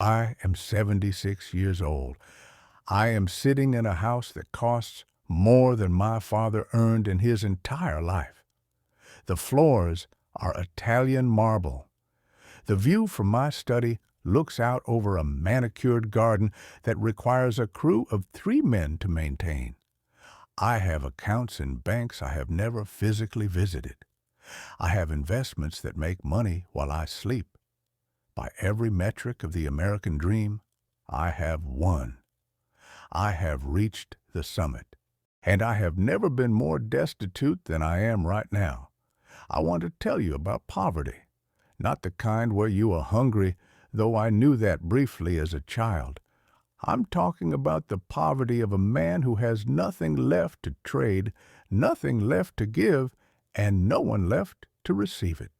I am 76 years old. I am sitting in a house that costs more than my father earned in his entire life. The floors are Italian marble. The view from my study looks out over a manicured garden that requires a crew of 3 men to maintain. I have accounts in banks I have never physically visited. I have investments that make money while I sleep. By every metric of the American dream, I have won. I have reached the summit. And I have never been more destitute than I am right now. I want to tell you about poverty. Not the kind where you are hungry, though I knew that briefly as a child. I'm talking about the poverty of a man who has nothing left to trade, nothing left to give, and no one left to receive it.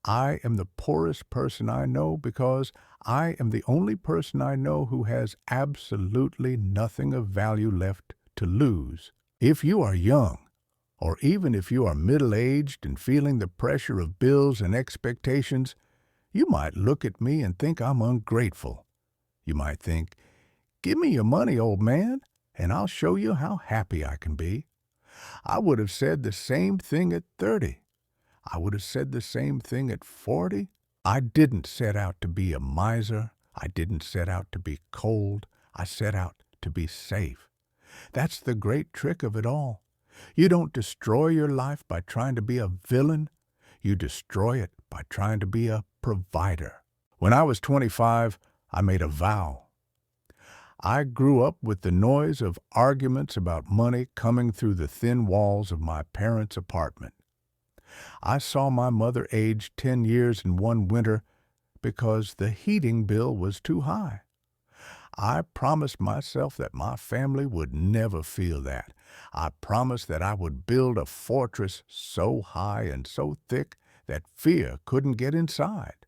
I am the poorest person I know because I am the only person I know who has absolutely nothing of value left to lose. If you are young, or even if you are middle-aged and feeling the pressure of bills and expectations, you might look at me and think I'm ungrateful. You might think, "Give me your money, old man, and I'll show you how happy I can be." I would have said the same thing at 30. I would have said the same thing at 40. I didn't set out to be a miser. I didn't set out to be cold. I set out to be safe. That's the great trick of it all. You don't destroy your life by trying to be a villain. You destroy it by trying to be a provider. When I was 25, I made a vow. I grew up with the noise of arguments about money coming through the thin walls of my parents' apartment. I saw my mother age 10 years in one winter because the heating bill was too high. I promised myself that my family would never feel that. I promised that I would build a fortress so high and so thick that fear couldn't get inside.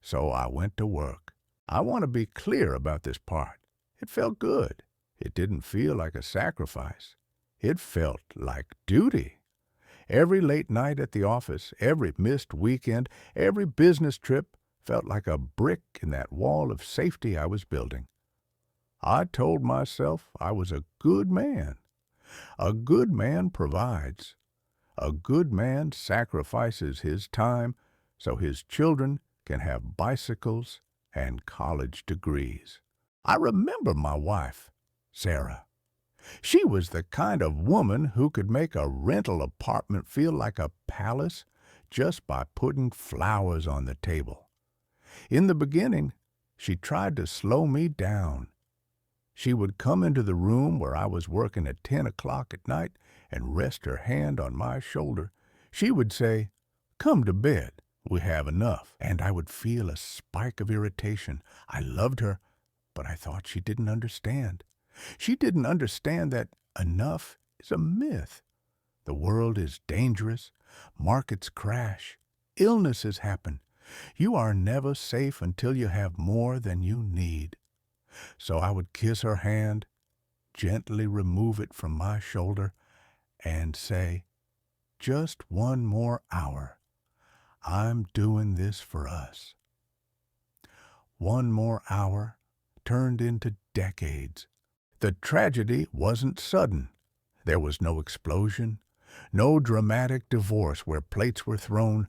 So I went to work. I want to be clear about this part. It felt good. It didn't feel like a sacrifice. It felt like duty. Every late night at the office, every missed weekend, every business trip felt like a brick in that wall of safety I was building. I told myself I was a good man. A good man provides. A good man sacrifices his time so his children can have bicycles and college degrees. I remember my wife, Sarah. She was the kind of woman who could make a rental apartment feel like a palace just by putting flowers on the table. In the beginning, she tried to slow me down. She would come into the room where I was working at 10 o'clock at night and rest her hand on my shoulder. She would say, "Come to bed, we have enough." And I would feel a spike of irritation. I loved her, but I thought she didn't understand. She didn't understand that enough is a myth. The world is dangerous. Markets crash. Illnesses happen. You are never safe until you have more than you need. So I would kiss her hand, gently remove it from my shoulder, and say, "Just one more hour. I'm doing this for us." One more hour turned into decades. The tragedy wasn't sudden. There was no explosion, no dramatic divorce where plates were thrown.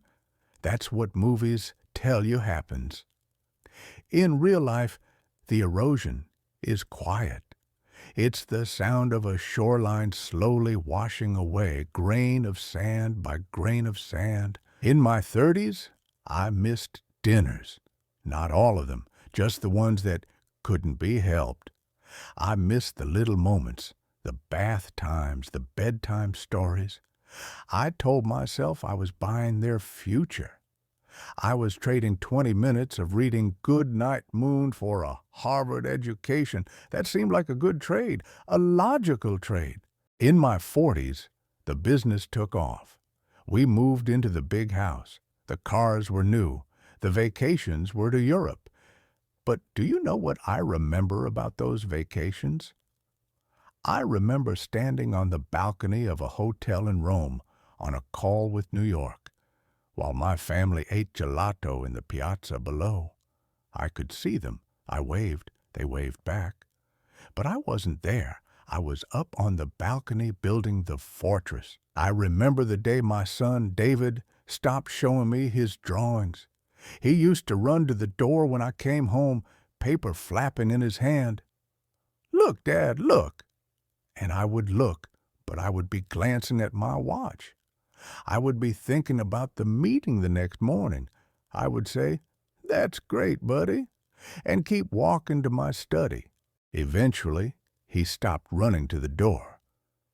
That's what movies tell you happens. In real life, the erosion is quiet. It's the sound of a shoreline slowly washing away, grain of sand by grain of sand. In my 30s, I missed dinners. Not all of them, just the ones that couldn't be helped. I missed the little moments, the bath times, the bedtime stories. I told myself I was buying their future. I was trading 20 minutes of reading Good Night Moon for a Harvard education. That seemed like a good trade, a logical trade. In my 40s, the business took off. We moved into the big house. The cars were new. The vacations were to Europe. But do you know what I remember about those vacations? I remember standing on the balcony of a hotel in Rome on a call with New York, while my family ate gelato in the piazza below. I could see them. I waved. They waved back. But I wasn't there. I was up on the balcony building the fortress. I remember the day my son, David, stopped showing me his drawings. He used to run to the door when I came home, paper flapping in his hand. "Look, Dad, look!" And I would look, but I would be glancing at my watch. I would be thinking about the meeting the next morning. I would say, "That's great, buddy," and keep walking to my study. Eventually, he stopped running to the door.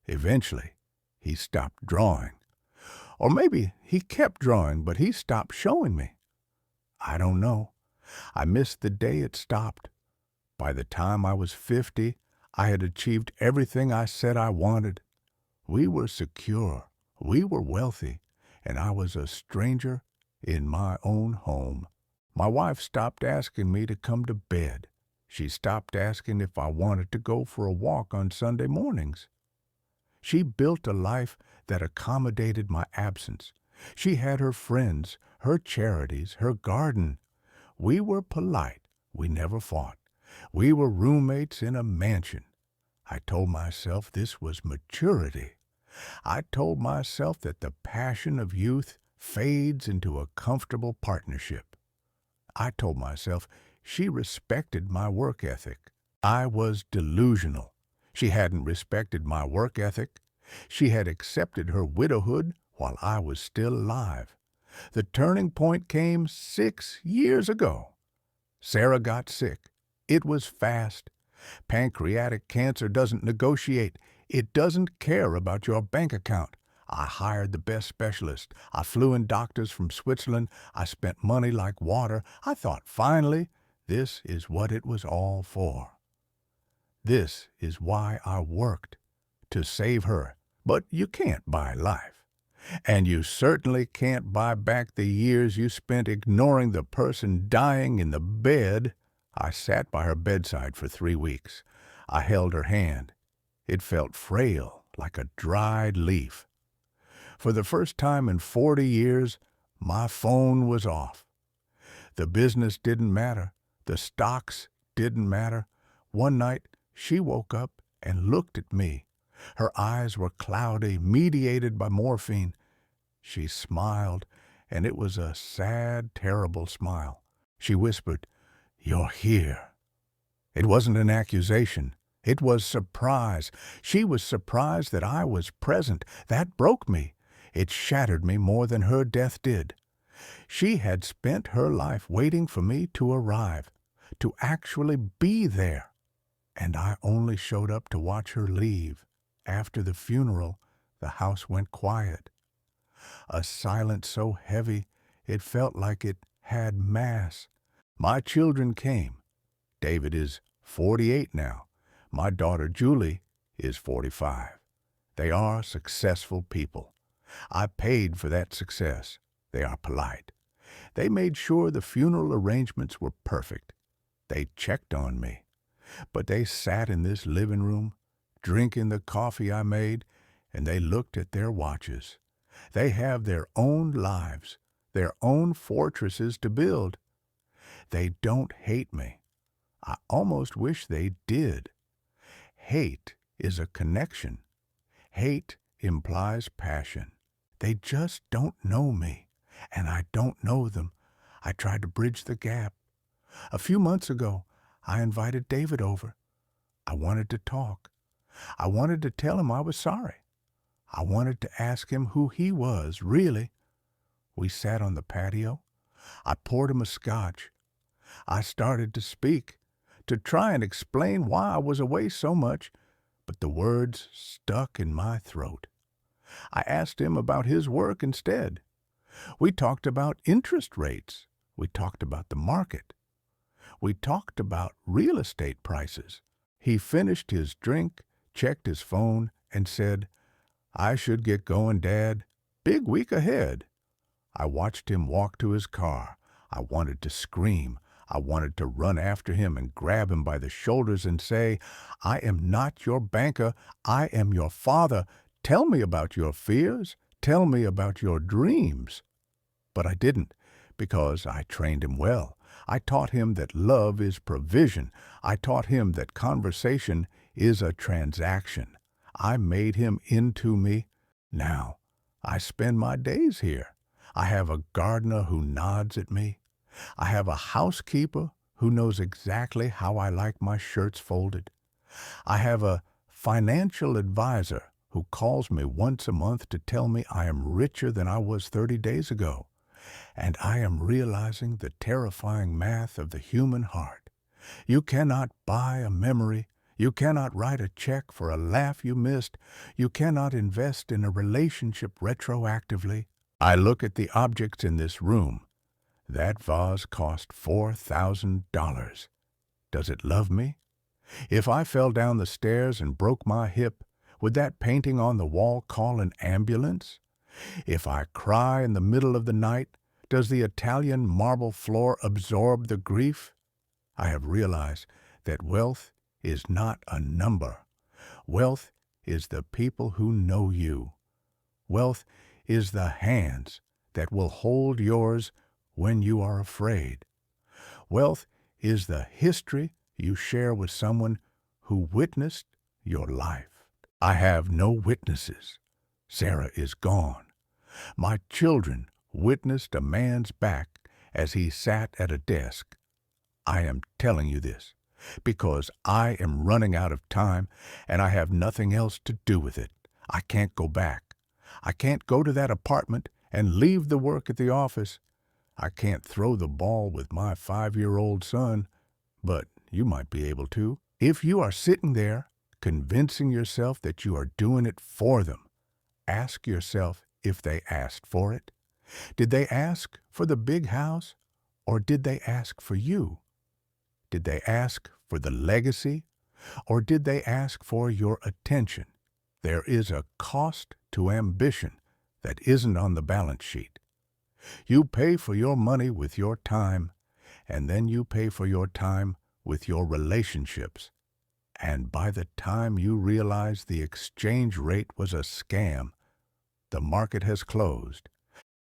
Eventually, he stopped drawing. Or maybe he kept drawing, but he stopped showing me. I don't know. I missed the day it stopped. By the time I was 50, I had achieved everything I said I wanted. We were secure. We were wealthy, and I was a stranger in my own home. My wife stopped asking me to come to bed. She stopped asking if I wanted to go for a walk on Sunday mornings. She built a life that accommodated my absence. She had her friends, her charities, her garden. We were polite. We never fought. We were roommates in a mansion. I told myself this was maturity. I told myself that the passion of youth fades into a comfortable partnership. I told myself she respected my work ethic. I was delusional. She hadn't respected my work ethic. She had accepted her widowhood while I was still alive. The turning point came 6 years ago. Sarah got sick. It was fast. Pancreatic cancer doesn't negotiate. It doesn't care about your bank account. I hired the best specialist. I flew in doctors from Switzerland. I spent money like water. I thought, finally, this is what it was all for. This is why I worked, to save her. But you can't buy life. And you certainly can't buy back the years you spent ignoring the person dying in the bed. I sat by her bedside for 3 weeks. I held her hand. It felt frail, like a dried leaf. For the first time in 40 years, my phone was off. The business didn't matter. The stocks didn't matter. One night, she woke up and looked at me. Her eyes were cloudy, mediated by morphine. She smiled, and it was a sad, terrible smile. She whispered, "You're here." It wasn't an accusation. It was surprise. She was surprised that I was present. That broke me. It shattered me more than her death did. She had spent her life waiting for me to arrive, to actually be there. And I only showed up to watch her leave. After the funeral, the house went quiet. A silence so heavy it felt like it had mass. My children came. David is 48 now. My daughter Julie is 45. They are successful people. I paid for that success. They are polite. They made sure the funeral arrangements were perfect. They checked on me. But they sat in this living room, drinking the coffee I made, and they looked at their watches. They have their own lives, their own fortresses to build. They don't hate me. I almost wish they did. Hate is a connection. Hate implies passion. They just don't know me, and I don't know them. I tried to bridge the gap. A few months ago, I invited David over. I wanted to talk. I wanted to tell him I was sorry. I wanted to ask him who he was, really. We sat on the patio. I poured him a scotch. I started to speak, to try and explain why I was away so much, but the words stuck in my throat. I asked him about his work instead. We talked about interest rates. We talked about the market. We talked about real estate prices. He finished his drink, checked his phone, and said, "I should get going, Dad. Big week ahead." I watched him walk to his car. I wanted to scream. I wanted to run after him and grab him by the shoulders and say, "I am not your banker. I am your father. Tell me about your fears. Tell me about your dreams." But I didn't, because I trained him well. I taught him that love is provision. I taught him that conversation is a transaction. I made him into me. Now, I spend my days here. I have a gardener who nods at me. I have a housekeeper who knows exactly how I like my shirts folded. I have a financial advisor who calls me once a month to tell me I am richer than I was 30 days ago. And I am realizing the terrifying math of the human heart. You cannot buy a memory. You cannot write a check for a laugh you missed. You cannot invest in a relationship retroactively. I look at the objects in this room. That vase cost $4,000. Does it love me? If I fell down the stairs and broke my hip, would that painting on the wall call an ambulance? If I cry in the middle of the night, does the Italian marble floor absorb the grief? I have realized that wealth is not a number. Wealth is the people who know you. Wealth is the hands that will hold yours when you are afraid. Wealth is the history you share with someone who witnessed your life. I have no witnesses. Sarah is gone. My children witnessed a man's back as he sat at a desk. I am telling you this because I am running out of time and I have nothing else to do with it. I can't go back. I can't go to that apartment and leave the work at the office. I can't throw the ball with my 5-year-old son, but you might be able to. If you are sitting there convincing yourself that you are doing it for them, ask yourself if they asked for it. Did they ask for the big house, or did they ask for you? Did they ask for the legacy, or did they ask for your attention? There is a cost to ambition that isn't on the balance sheet. You pay for your money with your time, and then you pay for your time with your relationships. And by the time you realize the exchange rate was a scam, the market has closed.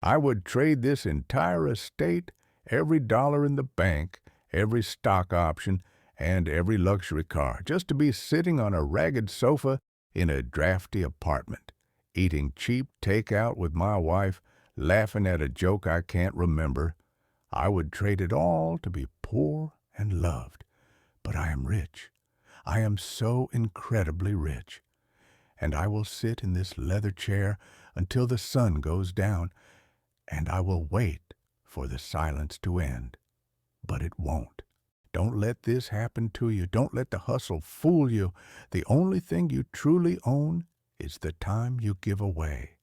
I would trade this entire estate, every dollar in the bank, every stock option, and every luxury car, just to be sitting on a ragged sofa in a drafty apartment, eating cheap takeout with my wife, laughing at a joke I can't remember. I would trade it all to be poor and loved. But I am rich. I am so incredibly rich. And I will sit in this leather chair until the sun goes down, and I will wait for the silence to end. But it won't. Don't let this happen to you. Don't let the hustle fool you. The only thing you truly own is the time you give away.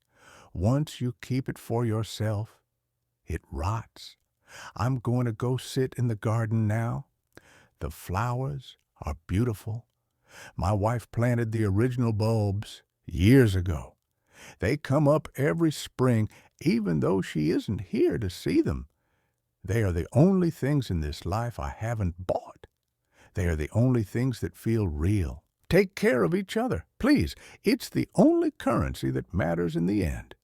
Once you keep it for yourself, it rots. I'm going to go sit in the garden now. The flowers are beautiful. My wife planted the original bulbs years ago. They come up every spring, even though she isn't here to see them. They are the only things in this life I haven't bought. They are the only things that feel real. Take care of each other, please. It's the only currency that matters in the end.